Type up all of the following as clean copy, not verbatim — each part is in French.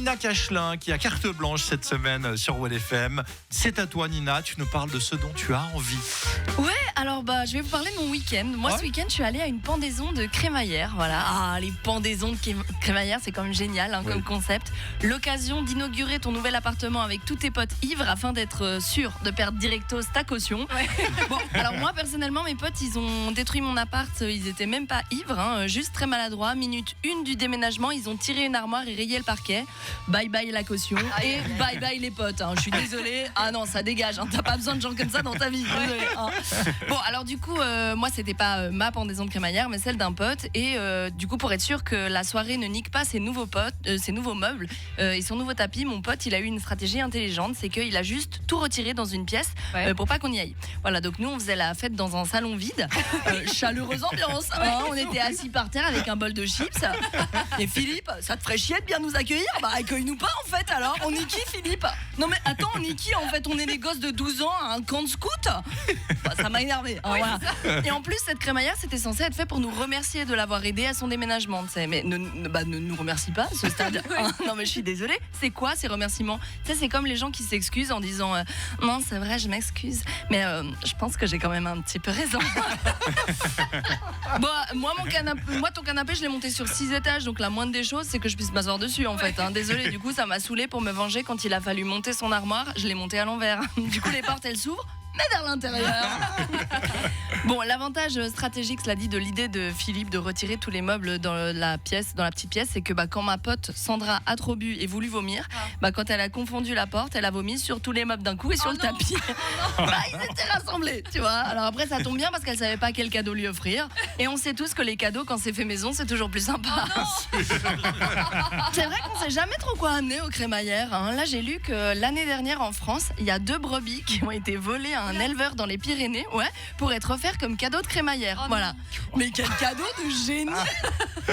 Nina Cachelin qui a carte blanche cette semaine sur WEL FM. C'est à toi Nina, tu nous parles de ce dont tu as envie. Ouais, alors je vais vous parler de mon week-end. Moi ce week-end je suis allée à une pendaison de crémaillère. Voilà, les pendaisons de crémaillère c'est quand même génial comme concept. L'occasion d'inaugurer ton nouvel appartement avec tous tes potes ivres afin d'être sûr de perdre directos ta caution. Ouais. Bon, alors moi personnellement mes potes ils ont détruit mon appart, ils étaient même pas ivres, juste très maladroits. Minute 1 du déménagement, ils ont tiré une armoire et rayé le parquet. Bye bye la caution et bye bye les potes. Je suis désolée. Ah non, ça dégage. T'as pas besoin de gens comme ça dans ta vie. Désolée, Bon, alors du coup, moi c'était pas ma pendaison de crémaillère, mais celle d'un pote. Et du coup, pour être sûr que la soirée ne nique pas ses nouveaux meubles et son nouveau tapis, mon pote, il a eu une stratégie intelligente, c'est qu'il a juste tout retiré dans une pièce pour pas qu'on y aille. Voilà, donc nous on faisait la fête dans un salon vide, chaleureuse ambiance. On était assis par terre avec un bol de chips. Et Philippe, ça te ferait chier de bien nous accueillir? Bah accueille-nous pas en fait alors. On est qui Philippe? Non mais attends, on est qui en fait? On est les gosses de 12 ans à un camp de scout. Ça m'a énervé. Voilà. Et en plus cette crémaillère c'était censé être fait pour nous remercier de l'avoir aidé à son déménagement, tu sais. Mais ne nous remercie pas ce stade. Non mais je suis désolée. C'est quoi ces remerciements? Tu sais, c'est comme les gens qui s'excusent en disant non c'est vrai je m'excuse mais je pense que j'ai quand même un petit peu raison. Bon, moi ton canapé je l'ai monté sur 6 étages, donc la moindre des choses c'est que je puisse m'asseoir dessus en fait. Désolée, du coup ça m'a saoulée. Pour me venger, quand il a fallu monter son armoire, je l'ai monté à l'envers. Du coup les portes elles s'ouvrent mais vers l'intérieur. Bon, l'avantage stratégique, cela dit, de l'idée de Philippe de retirer tous les meubles dans la petite pièce, c'est que quand ma pote Sandra a trop bu et voulu vomir, quand elle a confondu la porte, elle a vomi sur tous les meubles d'un coup et sur le tapis. Ils étaient rassemblés, tu vois. Alors après, ça tombe bien parce qu'elle savait pas quel cadeau lui offrir. Et on sait tous que les cadeaux, quand c'est fait maison, c'est toujours plus sympa. C'est vrai qu'on sait jamais trop quoi amener aux crémaillères. Là, j'ai lu que l'année dernière en France, il y a 2 brebis qui ont été volées à un éleveur dans les Pyrénées, pour être offert comme cadeau de crémaillère. Voilà. Mais quel cadeau de génie!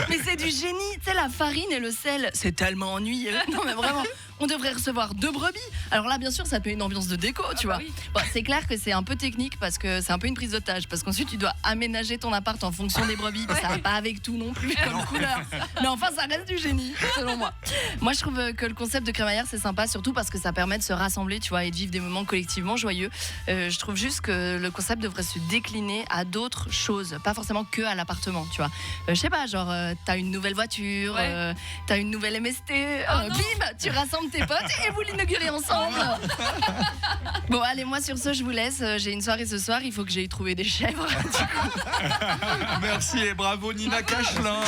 Mais c'est du génie. Tu sais, la farine et le sel, c'est tellement ennuyeux. Non mais vraiment. On devrait recevoir 2 brebis. Alors là, bien sûr, ça peut une ambiance de déco, tu vois. Oui. Bon, c'est clair que c'est un peu technique parce que c'est un peu une prise d'otage. Parce qu'ensuite, tu dois aménager ton appart en fonction des brebis. Ça va pas avec tout non plus comme couleur. Mais enfin, ça reste du génie, selon moi. Moi, je trouve que le concept de crémaillère, c'est sympa, surtout parce que ça permet de se rassembler, tu vois, et de vivre des moments collectivement joyeux. Je trouve juste que le concept devrait se décliner à d'autres choses, pas forcément que à l'appartement, tu vois. Je sais pas, genre, t'as une nouvelle voiture, t'as une nouvelle MST, bim, tu rassembles tes potes et vous l'inaugurez ensemble. Bon allez, moi sur ce je vous laisse, j'ai une soirée ce soir, il faut que j'aille trouver des chèvres. Merci et bravo Nina Cachelin.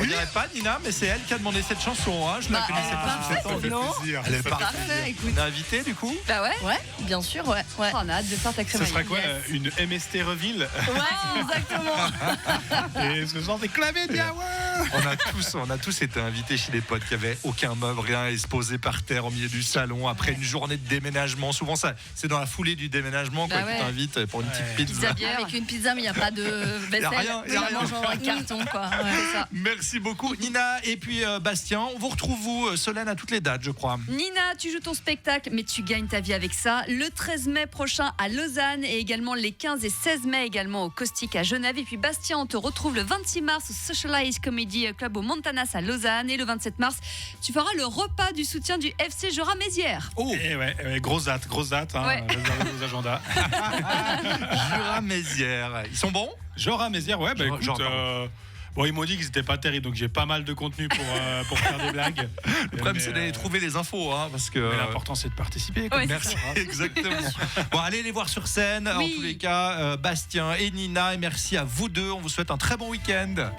On dirait pas Nina, mais c'est elle qui a demandé cette chanson. Je ne la connaissais pas sous cet angle. Elle est parfaite. Écoute. T'es invitée du coup? Bah ouais, bien sûr, ouais. On a hâte de faire ta crémaillère. Ce sera quoi, une MST Reville? Ouais, exactement. Et ce genre des clavés de on a tous été invités chez des potes qui avaient aucun meuble, rien, et se posaient par terre au milieu du salon après une journée de déménagement. Souvent ça, c'est dans la foulée du déménagement qu'on t'invite pour une petite pizza. Avec une pizza, mais il n'y a pas de vaisselle. Il y a rien. Mange en carton, quoi. C'est ça. Merci beaucoup Nina et puis Bastien. On vous retrouve Solène à toutes les dates je crois. Nina, tu joues ton spectacle mais tu gagnes ta vie avec ça. Le 13 mai prochain à Lausanne et également les 15 et 16 mai également au Caustic à Genève. Et puis Bastien, on te retrouve le 26 mars au Socialize Comedy Club au Montanas à Lausanne. Et le 27 mars, tu feras le repas du soutien du FC Jura-Mézières. Oh. Et grosse date, réservez vos agendas. Jura-Mézières, ils sont bons? Jura-Mézières, écoute... Bon, ils m'ont dit qu'ils n'étaient pas terribles, donc j'ai pas mal de contenu pour faire des blagues. Le problème, c'est d'aller trouver les infos, parce que. Mais l'important, c'est de participer. Merci, exactement. Bon, allez les voir sur scène. En tous les cas, Bastien et Nina, et merci à vous deux. On vous souhaite un très bon week-end.